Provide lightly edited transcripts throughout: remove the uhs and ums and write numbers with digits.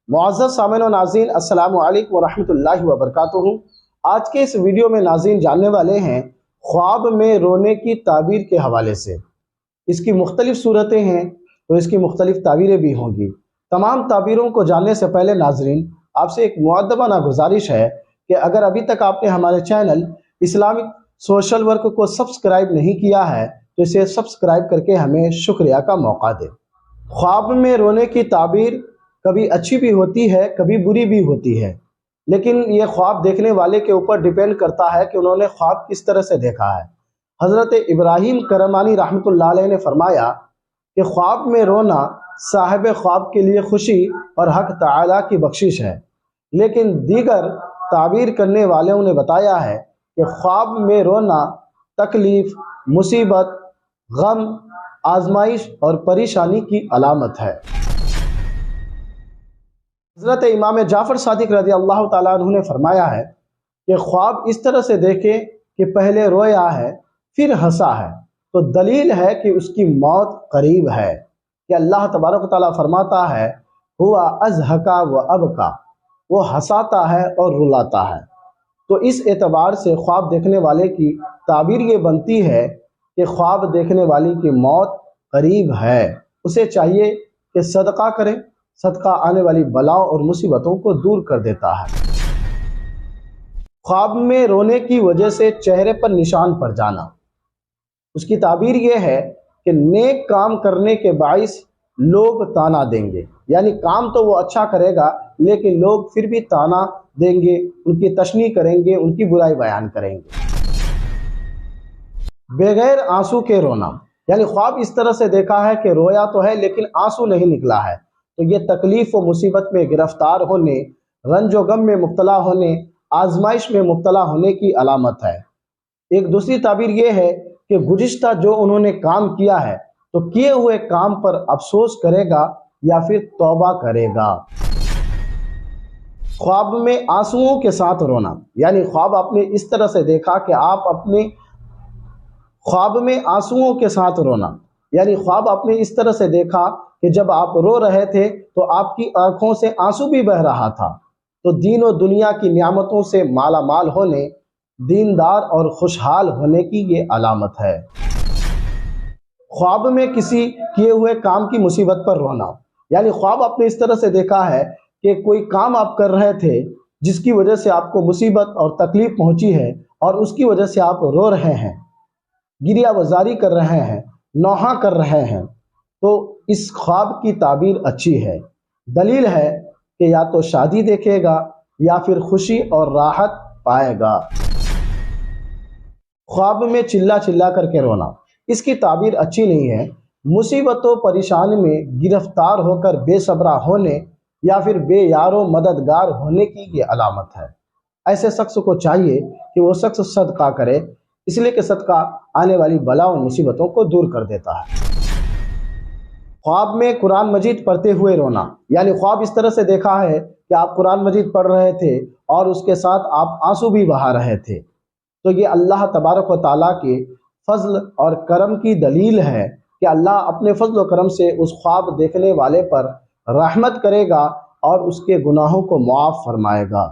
معزز سامعین و ناظرین، السلام علیکم ورحمۃ اللہ وبرکاتہ۔ آج کے اس ویڈیو میں ناظرین جاننے والے ہیں خواب میں رونے کی تعبیر کے حوالے سے۔ اس کی مختلف صورتیں ہیں تو اس کی مختلف تعبیریں بھی ہوں گی۔ تمام تعبیروں کو جاننے سے پہلے ناظرین آپ سے ایک مؤدبانہ گزارش ہے کہ اگر ابھی تک آپ نے ہمارے چینل اسلامک سوشل ورک کو سبسکرائب نہیں کیا ہے تو اسے سبسکرائب کر کے ہمیں شکریہ کا موقع دیں۔ خواب میں رونے کی تعبیر کبھی اچھی بھی ہوتی ہے، کبھی بری بھی ہوتی ہے، لیکن یہ خواب دیکھنے والے کے اوپر ڈیپینڈ کرتا ہے کہ انہوں نے خواب کس طرح سے دیکھا ہے۔ حضرت ابراہیم کرمانی رحمۃ اللہ علیہ نے فرمایا کہ خواب میں رونا صاحب خواب کے لیے خوشی اور حق تعالیٰ کی بخشش ہے، لیکن دیگر تعبیر کرنے والوں نے بتایا ہے کہ خواب میں رونا تکلیف، مصیبت، غم، آزمائش اور پریشانی کی علامت ہے۔ حضرت امام جعفر صادق رضی اللہ تعالیٰ عنہ نے فرمایا ہے کہ خواب اس طرح سے دیکھے کہ پہلے رویا ہے پھر ہنسا ہے تو دلیل ہے کہ اس کی موت قریب ہے، کہ اللہ تبارک و تعالیٰ فرماتا ہے ہوا اضحکا و ابکا، وہ ہنساتا ہے اور رلاتا ہے۔ تو اس اعتبار سے خواب دیکھنے والے کی تعبیر یہ بنتی ہے کہ خواب دیکھنے والی کی موت قریب ہے، اسے چاہیے کہ صدقہ کرے۔ صدقہ آنے والی بلاؤں اور مصیبتوں کو دور کر دیتا ہے۔ خواب میں رونے کی وجہ سے چہرے پر نشان پڑ جانا، اس کی تعبیر یہ ہے کہ نیک کام کرنے کے باعث لوگ تانا دیں گے، یعنی کام تو وہ اچھا کرے گا لیکن لوگ پھر بھی تانا دیں گے، ان کی تشنیع کریں گے، ان کی برائی بیان کریں گے۔ بغیر آنسو کے رونا، یعنی خواب اس طرح سے دیکھا ہے کہ رویا تو ہے لیکن آنسو نہیں نکلا ہے، تو یہ تکلیف و مصیبت میں گرفتار ہونے، رنج و غم میں مبتلا ہونے، آزمائش میں مبتلا ہونے کی علامت ہے۔ ایک دوسری تعبیر یہ ہے کہ گزشتہ جو انہوں نے کام کیا ہے تو کیے ہوئے کام پر افسوس کرے گا یا پھر توبہ کرے گا۔ خواب میں آنسوؤں کے ساتھ رونا، یعنی خواب آپ نے اس طرح سے دیکھا کہ آپ اپنے خواب میں آنسوؤں کے ساتھ رونا، یعنی خواب آپ نے اس طرح سے دیکھا کہ جب آپ رو رہے تھے تو آپ کی آنکھوں سے آنسو بھی بہہ رہا تھا، تو دین و دنیا کی نعمتوں سے مالا مال ہونے، دیندار اور خوشحال ہونے کی یہ علامت ہے۔ خواب میں کسی کیے ہوئے کام کی مصیبت پر رونا، یعنی خواب آپ نے اس طرح سے دیکھا ہے کہ کوئی کام آپ کر رہے تھے جس کی وجہ سے آپ کو مصیبت اور تکلیف پہنچی ہے اور اس کی وجہ سے آپ رو رہے ہیں، گریہ وزاری کر رہے ہیں، نوحہ کر رہے ہیں، تو اس خواب کی تعبیر اچھی ہے۔ دلیل ہے کہ یا تو شادی دیکھے گا یا پھر خوشی اور راحت پائے گا۔ خواب میں چلا چلا کر کے رونا، اس کی تعبیر اچھی نہیں ہے۔ مصیبت و پریشانی میں گرفتار ہو کر بے صبرا ہونے یا پھر بے یار و مددگار ہونے کی یہ علامت ہے۔ ایسے شخص کو چاہیے کہ وہ شخص صدقہ کرے، اس لیے کہ صدقہ آنے والی بلا و مصیبتوں کو دور کر دیتا ہے۔ خواب میں قرآن مجید پڑھتے ہوئے رونا، یعنی خواب اس طرح سے دیکھا ہے کہ آپ قرآن مجید پڑھ رہے تھے اور اس کے ساتھ آپ آنسو بھی بہا رہے تھے، تو یہ اللہ تبارک و تعالیٰ کے فضل اور کرم کی دلیل ہے کہ اللہ اپنے فضل و کرم سے اس خواب دیکھنے والے پر رحمت کرے گا اور اس کے گناہوں کو معاف فرمائے گا۔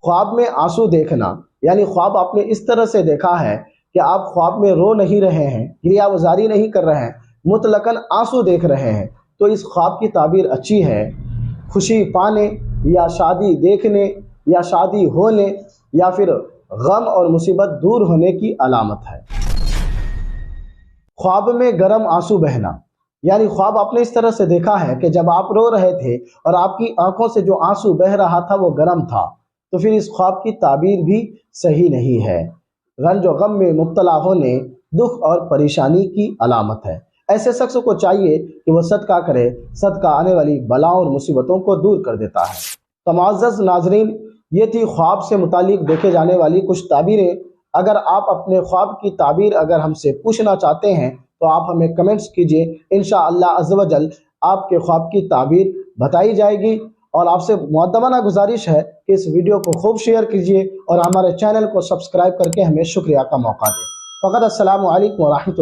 خواب میں آنسو دیکھنا، یعنی خواب آپ نے اس طرح سے دیکھا ہے کہ آپ خواب میں رو نہیں رہے ہیں، گریہ وزاری نہیں کر رہے ہیں، مطلقاً آنسو دیکھ رہے ہیں، تو اس خواب کی تعبیر اچھی ہے۔ خوشی پانے یا شادی دیکھنے یا شادی ہونے یا پھر غم اور مصیبت دور ہونے کی علامت ہے۔ خواب میں گرم آنسو بہنا، یعنی خواب آپ نے اس طرح سے دیکھا ہے کہ جب آپ رو رہے تھے اور آپ کی آنکھوں سے جو آنسو بہہ رہا تھا وہ گرم تھا، تو پھر اس خواب کی تعبیر بھی صحیح نہیں ہے۔ رنج و غم میں مبتلا ہونے، دکھ اور پریشانی کی علامت ہے۔ ایسے شخص کو چاہیے کہ وہ صدقہ کرے، صدقہ آنے والی بلاؤں اور مصیبتوں کو دور کر دیتا ہے۔ تو معزز ناظرین، یہ تھی خواب سے متعلق دیکھے جانے والی کچھ تعبیریں۔ اگر آپ اپنے خواب کی تعبیر اگر ہم سے پوچھنا چاہتے ہیں تو آپ ہمیں کمنٹس کیجئے، انشاءاللہ عز و جل آپ کے خواب کی تعبیر بتائی جائے گی۔ اور آپ سے مؤدبانہ گزارش ہے کہ اس ویڈیو کو خوب شیئر کیجئے اور ہمارے چینل کو سبسکرائب کر کے ہمیں شکریہ کا موقع دیں۔ فقط السلام علیکم ورحمۃ اللہ۔